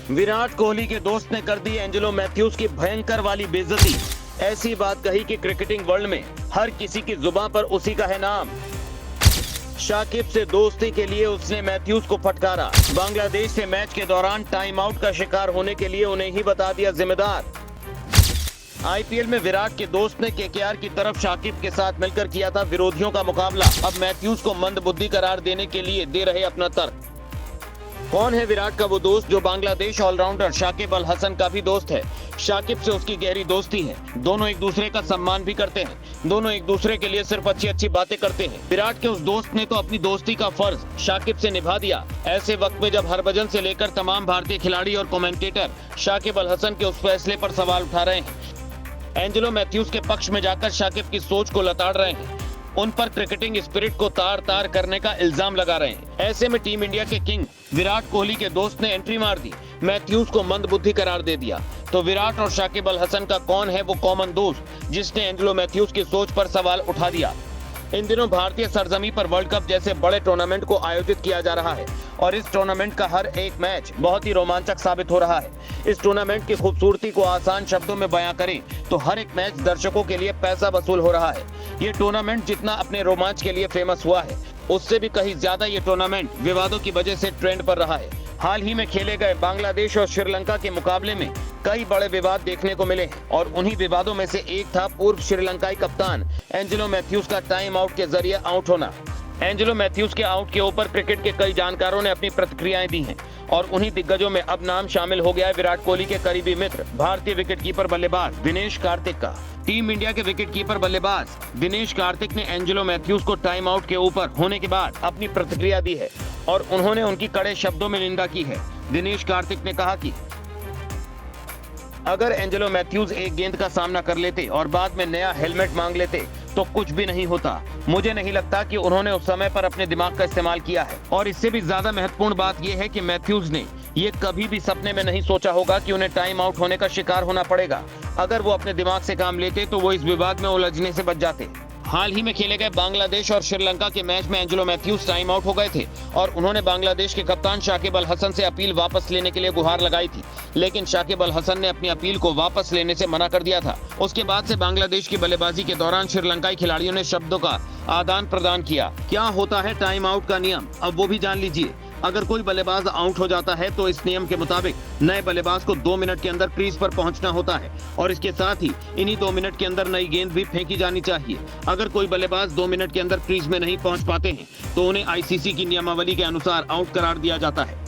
विराट कोहली के दोस्त ने कर दी एंजेलो मैथ्यूज की भयंकर वाली बेइज्जती। ऐसी बात कही कि क्रिकेटिंग वर्ल्ड में हर किसी की जुबान पर उसी का है नाम। शाकिब से दोस्ती के लिए उसने मैथ्यूज को फटकारा। बांग्लादेश से मैच के दौरान टाइम आउट का शिकार होने के लिए उन्हें ही बता दिया जिम्मेदार। आईपीएल में विराट के दोस्त ने केकेआर की तरफ शाकिब के साथ मिलकर किया था विरोधियों का मुकाबला। अब मैथ्यूज को मंदबुद्धि करार देने के लिए दे रहे अपना तर्क। कौन है विराट का वो दोस्त जो बांग्लादेश ऑलराउंडर शाकिब अल हसन का भी दोस्त है? शाकिब से उसकी गहरी दोस्ती है। दोनों एक दूसरे का सम्मान भी करते हैं। दोनों एक दूसरे के लिए सिर्फ अच्छी अच्छी बातें करते हैं। विराट के उस दोस्त ने तो अपनी दोस्ती का फर्ज शाकिब से निभा दिया। ऐसे वक्त में जब हरभजन से लेकर तमाम भारतीय खिलाड़ी और कमेंटेटर शाकिब अल हसन के उस फैसले पर सवाल उठा रहे हैं, एंजेलो मैथ्यूज के पक्ष में जाकर शाकिब की सोच को लताड़ रहे हैं, उन पर क्रिकेटिंग स्पिरिट को तार तार करने का इल्जाम लगा रहे हैं। ऐसे में टीम इंडिया के किंग विराट कोहली के दोस्त ने एंट्री मार दी, मैथ्यूज को मंदबुद्धि करार दे दिया। तो विराट और शाकिब अल हसन का कौन है वो कॉमन दोस्त जिसने एंजेलो मैथ्यूज की सोच पर सवाल उठा दिया? इन दिनों भारतीय सरजमी पर वर्ल्ड कप जैसे बड़े टूर्नामेंट को आयोजित किया जा रहा है और इस टूर्नामेंट का हर एक मैच बहुत ही रोमांचक साबित हो रहा है। इस टूर्नामेंट की खूबसूरती को आसान शब्दों में बयां करें तो हर एक मैच दर्शकों के लिए पैसा वसूल हो रहा है। ये टूर्नामेंट जितना अपने रोमांच के लिए फेमस हुआ है, उससे भी कहीं ज्यादा ये टूर्नामेंट विवादों की वजह से ट्रेंड पर रहा है। हाल ही में खेले गए बांग्लादेश और श्रीलंका के मुकाबले में कई बड़े विवाद देखने को मिले हैं और उन्हीं विवादों में से एक था पूर्व श्रीलंकाई कप्तान एंजेलो मैथ्यूज का टाइम आउट के जरिए आउट होना। एंजेलो मैथ्यूज के आउट के ऊपर क्रिकेट के कई जानकारों ने अपनी प्रतिक्रियाएं दी हैं और उन्हीं दिग्गजों में अब नाम शामिल हो गया है विराट कोहली के करीबी मित्र भारतीय विकेटकीपर बल्लेबाज दिनेश कार्तिक का। टीम इंडिया के विकेटकीपर बल्लेबाज दिनेश कार्तिक ने एंजेलो मैथ्यूज को टाइम आउट के ऊपर होने के बाद अपनी प्रतिक्रिया दी है और उन्होंने उनकी कड़े शब्दों में निंदा की है। दिनेश कार्तिक ने कहा कि अगर एंजेलो मैथ्यूज एक गेंद का सामना कर लेते और बाद में नया हेलमेट मांग लेते तो कुछ भी नहीं होता। मुझे नहीं लगता कि उन्होंने उस समय पर अपने दिमाग का इस्तेमाल किया है और इससे भी ज्यादा महत्वपूर्ण बात यह है कि मैथ्यूज ने ये कभी भी सपने में नहीं सोचा होगा कि उन्हें टाइम आउट होने का शिकार होना पड़ेगा। अगर वो अपने दिमाग से काम लेते तो वो इस विवाद में उलझने से बच जाते। हाल ही में खेले गए बांग्लादेश और श्रीलंका के मैच में एंजेलो मैथ्यूज टाइम आउट हो गए थे और उन्होंने बांग्लादेश के कप्तान शाकिब अल हसन से अपील वापस लेने के लिए गुहार लगाई थी, लेकिन शाकिब अल हसन ने अपनी अपील को वापस लेने से मना कर दिया था। उसके बाद से बांग्लादेश की बल्लेबाजी के दौरान श्रीलंकाई खिलाड़ियों ने शब्दों का आदान प्रदान किया। क्या होता है टाइम आउट का नियम, अब वो भी जान लीजिए। अगर कोई बल्लेबाज आउट हो जाता है तो इस नियम के मुताबिक नए बल्लेबाज को 2 मिनट के अंदर क्रीज पर पहुंचना होता है और इसके साथ ही इन्हीं 2 मिनट के अंदर नई गेंद भी फेंकी जानी चाहिए। अगर कोई बल्लेबाज 2 मिनट के अंदर क्रीज में नहीं पहुंच पाते हैं तो उन्हें आईसीसी की नियमावली के अनुसार आउट करार दिया जाता है।